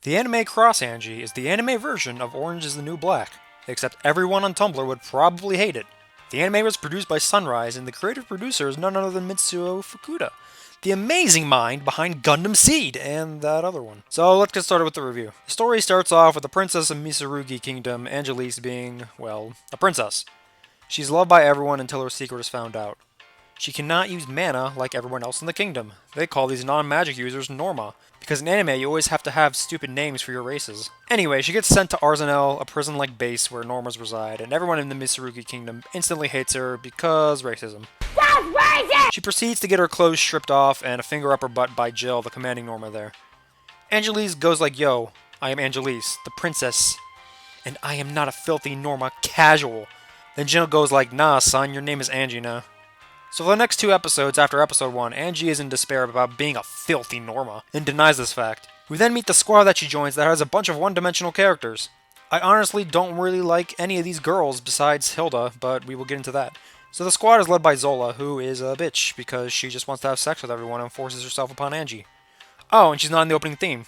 The anime Cross Ange is the anime version of Orange is the New Black, except everyone on Tumblr would probably hate it. The anime was produced by Sunrise, and the creative producer is none other than Mitsuo Fukuda, the amazing mind behind Gundam Seed and that other one. So let's get started with the review. The story starts off with the princess of Misurugi Kingdom, Angelise, being, well, a princess. She's loved by everyone until her secret is found out. She cannot use mana like everyone else in the kingdom. They call these non-magic users Norma, because in anime you always have to have stupid names for your races. Anyway, she gets sent to Arzenal, a prison-like base where Normas reside, and everyone in the Misurugi Kingdom instantly hates her because racism. That's racist! She proceeds to get her clothes stripped off and a finger up her butt by Jill, the commanding Norma there. Angelise goes like, "Yo, I am Angelise, the princess, and I am not a filthy Norma casual." Then Jill goes like, "Nah, son, your name is Angie now." So for the next 2 episodes after episode 1, Angie is in despair about being a filthy Norma, and denies this fact. We then meet the squad that she joins that has a bunch of one-dimensional characters. I honestly don't really like any of these girls besides Hilda, but we will get into that. So the squad is led by Zola, who is a bitch, because she just wants to have sex with everyone and forces herself upon Angie. Oh, and she's not in the opening theme.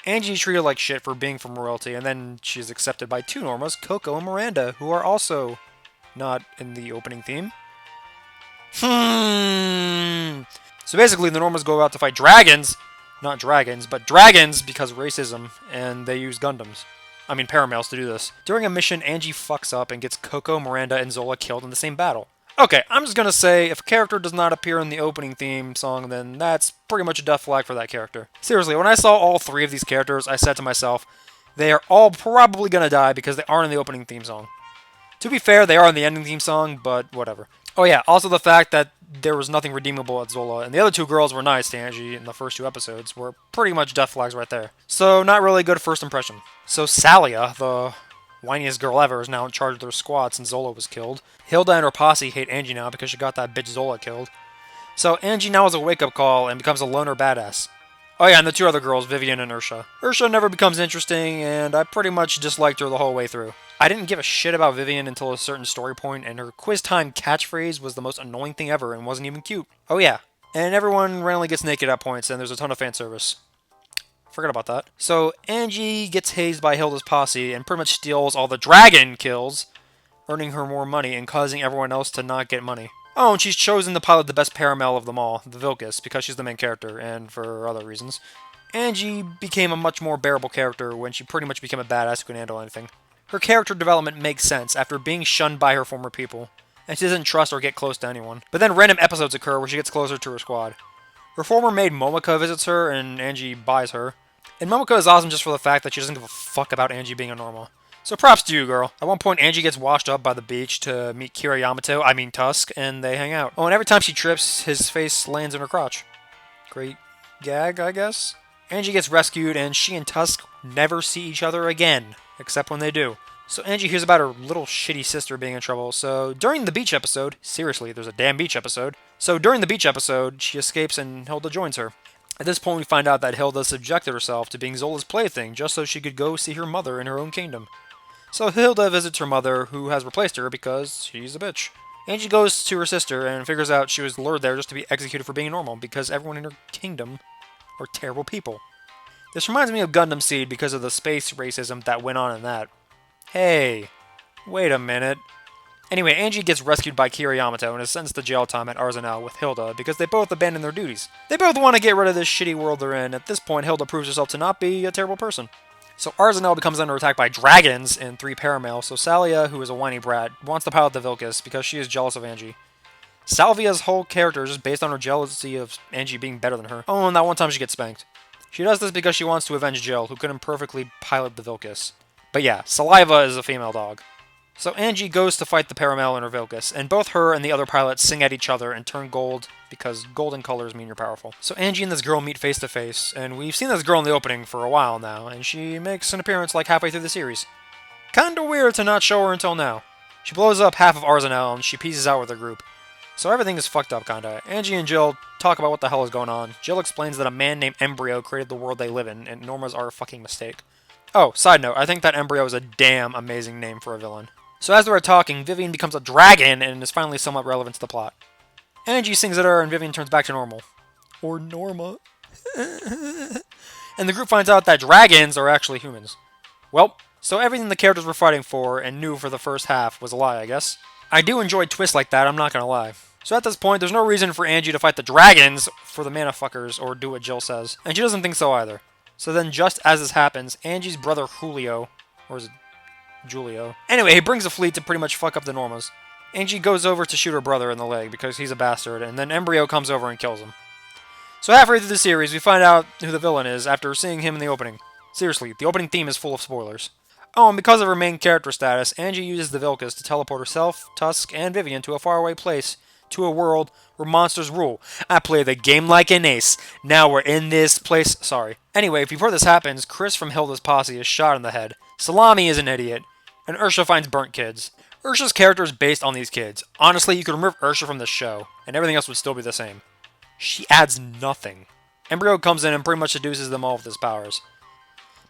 Angie's treated like shit for being from royalty, and then she's accepted by 2 Normas, Coco and Miranda, who are also not in the opening theme. So basically, the Normas go out to fight dragons. Not dragons, but dragons because racism, and they use Gundams. I mean, paramails to do this. During a mission, Angie fucks up and gets Coco, Miranda, and Zola killed in the same battle. Okay, I'm just gonna say, if a character does not appear in the opening theme song, then that's pretty much a death flag for that character. Seriously, when I saw all 3 of these characters, I said to myself, they are all probably gonna die because they aren't in the opening theme song. To be fair, they are in the ending theme song, but whatever. Oh yeah, also the fact that there was nothing redeemable at Zola, and the other 2 girls were nice to Angie in the first 2 episodes, were pretty much death flags right there. So not really a good first impression. So Salia, the whiniest girl ever, is now in charge of their squad since Zola was killed. Hilda and her posse hate Angie now because she got that bitch Zola killed. So Angie now has a wake-up call and becomes a loner badass. Oh yeah, and the 2 other girls, Vivian and Ursha. Ursha never becomes interesting, and I pretty much disliked her the whole way through. I didn't give a shit about Vivian until a certain story point, and her quiz time catchphrase was the most annoying thing ever and wasn't even cute. Oh yeah, and everyone randomly gets naked at points, and there's a ton of fan service. Forgot about that. So Angie gets hazed by Hilda's posse and pretty much steals all the dragon kills, earning her more money and causing everyone else to not get money. Oh, and she's chosen to pilot the best paramail of them all, the Vilcus, because she's the main character, and for other reasons. Angie became a much more bearable character when she pretty much became a badass who can handle anything. Her character development makes sense after being shunned by her former people, and she doesn't trust or get close to anyone. But then random episodes occur where she gets closer to her squad. Her former maid Momoko visits her, and Angie buys her. And Momoko is awesome just for the fact that she doesn't give a fuck about Angie being a normal. So props to you, girl. At one point, Angie gets washed up by the beach to meet Kira Yamato, I mean Tusk, and they hang out. Oh, and every time she trips, his face lands in her crotch. Great gag, I guess? Angie gets rescued, and she and Tusk never see each other again, except when they do. So Angie hears about her little shitty sister being in trouble, so during the beach episode, seriously, there's a damn beach episode, so during the beach episode, she escapes and Hilda joins her. At this point, we find out that Hilda subjected herself to being Zola's plaything just so she could go see her mother in her own kingdom. So Hilda visits her mother, who has replaced her because she's a bitch. Angie goes to her sister and figures out she was lured there just to be executed for being normal because everyone in her kingdom are terrible people. This reminds me of Gundam Seed because of the space racism that went on in that. Hey, wait a minute. Anyway, Angie gets rescued by Kira Yamato and is sentenced to jail time at Arzenal with Hilda because they both abandon their duties. They both want to get rid of this shitty world they're in. At this point, Hilda proves herself to not be a terrible person. So Arzenal becomes under attack by dragons in 3 paramail, so Salia, who is a whiny brat, wants to pilot the Vilcus because she is jealous of Angie. Salvia's whole character is just based on her jealousy of Angie being better than her. Oh, and that one time she gets spanked. She does this because she wants to avenge Jill, who couldn't perfectly pilot the Vilcus. But yeah, Saliva is a female dog. So Angie goes to fight the paramail in her Vilcus, and both her and the other pilots sing at each other and turn gold because golden colors mean you're powerful. So Angie and this girl meet face to face, and we've seen this girl in the opening for a while now, and she makes an appearance like halfway through the series. Kinda weird to not show her until now. She blows up half of Arzenal and she pieces out with her group. So everything is fucked up kinda. Angie and Jill talk about what the hell is going on. Jill explains that a man named Embryo created the world they live in, and Normas are a fucking mistake. Oh, side note, I think that Embryo is a damn amazing name for a villain. So as they were talking, Vivian becomes a dragon and is finally somewhat relevant to the plot. Angie sings at her and Vivian turns back to normal. Or Norma. And the group finds out that dragons are actually humans. Well, so everything the characters were fighting for and knew for the first half was a lie, I guess. I do enjoy twists like that, I'm not gonna lie. So at this point, there's no reason for Angie to fight the dragons for the mana fuckers or do what Jill says. And she doesn't think so either. So then just as this happens, Angie's brother Julio, or is it Julio? Anyway, he brings a fleet to pretty much fuck up the Normas. Angie goes over to shoot her brother in the leg because he's a bastard, and then Embryo comes over and kills him. So halfway through the series, we find out who the villain is after seeing him in the opening. Seriously, the opening theme is full of spoilers. Oh, and because of her main character status, Angie uses the Vilkas to teleport herself, Tusk, and Vivian to a faraway place, to a world where monsters rule. I play the game like an ace. Now we're in this place. Sorry. Anyway, before this happens, Chris from Hilda's posse is shot in the head. Salami is an idiot. And Ursha finds burnt kids. Ursha's character is based on these kids. Honestly, you could remove Ursha from the show, and everything else would still be the same. She adds nothing. Embryo comes in and pretty much seduces them all with his powers.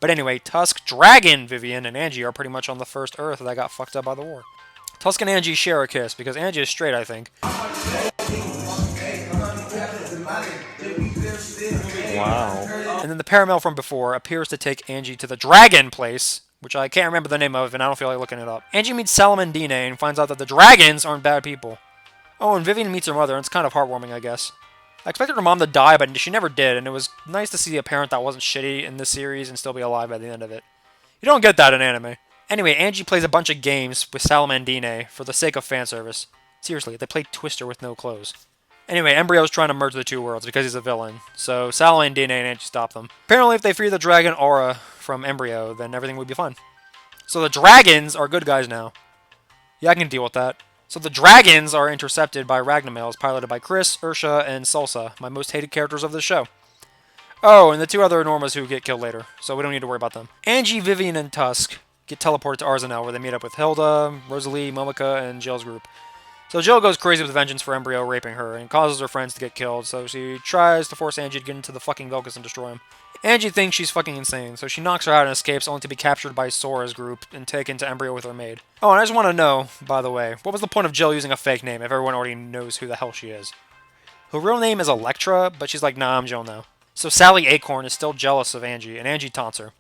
But anyway, Tusk, Dragon, Vivian, and Angie are pretty much on the first Earth that got fucked up by the war. Tusk and Angie share a kiss, because Angie is straight, I think. Wow. And then the paramel from before appears to take Angie to the Dragon place, which I can't remember the name of, and I don't feel like looking it up. Angie meets Salamandine and finds out that the dragons aren't bad people. Oh, and Vivian meets her mother, and it's kind of heartwarming, I guess. I expected her mom to die, but she never did, and it was nice to see a parent that wasn't shitty in this series and still be alive by the end of it. You don't get that in anime. Anyway, Angie plays a bunch of games with Salamandine for the sake of fan service. Seriously, they play Twister with no clothes. Anyway, Embryo's trying to merge the two worlds because he's a villain, so Salamandine and Angie stop them. Apparently, if they free the dragon aura from Embryo, then everything would be fine. So the dragons are good guys now. Yeah, I can deal with that. So the dragons are intercepted by Ragnamels, piloted by Chris, Ursha, and Salsa, my most hated characters of the show. Oh, and the two other Normas who get killed later, so we don't need to worry about them. Angie, Vivian, and Tusk get teleported to Arzenal, where they meet up with Hilda, Rosalie, Momika, and Jill's group. So Jill goes crazy with vengeance for Embryo raping her, and causes her friends to get killed, so she tries to force Angie to get into the fucking Vilkas and destroy him. Angie thinks she's fucking insane, so she knocks her out and escapes, only to be captured by Sora's group and taken to Embryo with her maid. Oh, and I just want to know, by the way, what was the point of Jill using a fake name if everyone already knows who the hell she is? Her real name is Electra, but she's like, nah, I'm Jill now. So Sally Acorn is still jealous of Angie, and Angie taunts her.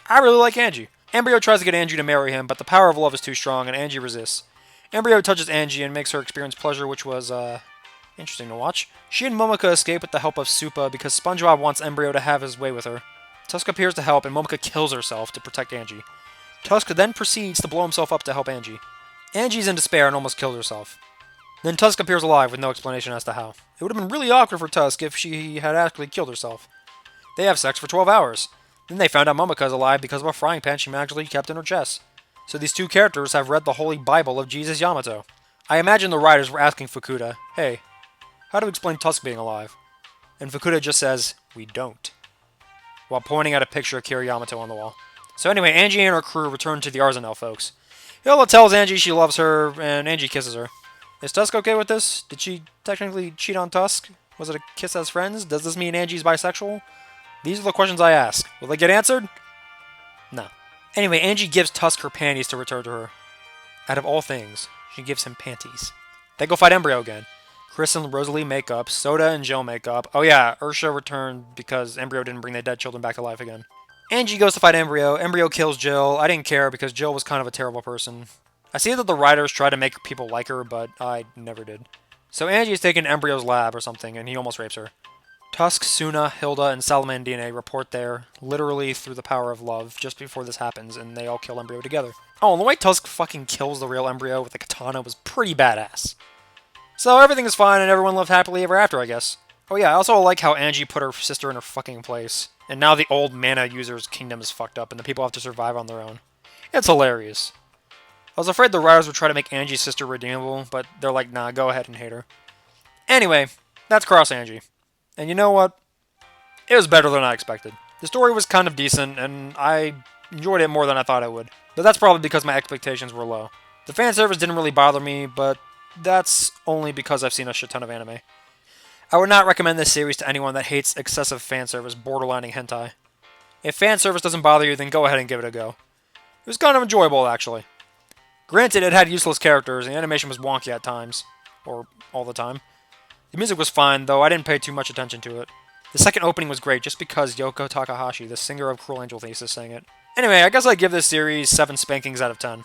I really like Angie. Embryo tries to get Angie to marry him, but the power of love is too strong, and Angie resists. Embryo touches Angie and makes her experience pleasure, which was, interesting to watch. She and Momika escape with the help of Supa because SpongeBob wants Embryo to have his way with her. Tusk appears to help, and Momika kills herself to protect Angie. Tusk then proceeds to blow himself up to help Angie. Angie's in despair and almost kills herself. Then Tusk appears alive with no explanation as to how. It would have been really awkward for Tusk if she had actually killed herself. They have sex for 12 hours. Then they found out Momika's alive because of a frying pan she magically kept in her chest. So these two characters have read the Holy Bible of Jesus Yamato. I imagine the writers were asking Fukuda, hey, how to explain Tusk being alive? And Fukuda just says, we don't, while pointing at a picture of Kira Yamato on the wall. So anyway, Angie and her crew return to the Arzenal folks. Hilda tells Angie she loves her, and Angie kisses her. Is Tusk okay with this? Did she technically cheat on Tusk? Was it a kiss as friends? Does this mean Angie's bisexual? These are the questions I ask. Will they get answered? No. Anyway, Angie gives Tusk her panties to return to her. Out of all things, she gives him panties. They go fight Embryo again. Chris and Rosalie make up, Soda and Jill make up. Oh yeah, Ursha returned because Embryo didn't bring their dead children back to life again. Angie goes to fight Embryo. Embryo kills Jill. I didn't care because Jill was kind of a terrible person. I see that the writers try to make people like her, but I never did. So Angie is taken to Embryo's lab or something, and he almost rapes her. Tusk, Suna, Hilda, and Salamandine report there, literally through the power of love, just before this happens, and they all kill Embryo together. Oh, and the way Tusk fucking kills the real Embryo with a katana was pretty badass. So everything is fine, and everyone lived happily ever after, I guess. Oh yeah, I also like how Angie put her sister in her fucking place. And now the old mana user's kingdom is fucked up, and the people have to survive on their own. It's hilarious. I was afraid the writers would try to make Angie's sister redeemable, but they're like, nah, go ahead and hate her. Anyway, that's Cross Ange. And you know what? It was better than I expected. The story was kind of decent, and I enjoyed it more than I thought I would. But that's probably because my expectations were low. The fan service didn't really bother me, but that's only because I've seen a shit ton of anime. I would not recommend this series to anyone that hates excessive fan service borderlining hentai. If fan service doesn't bother you, then go ahead and give it a go. It was kind of enjoyable, actually. Granted, it had useless characters, and the animation was wonky at times. Or all the time. The music was fine, though I didn't pay too much attention to it. The second opening was great just because Yoko Takahashi, the singer of Cruel Angel Faces, sang it. Anyway, I guess I give this series 7 spankings out of 10.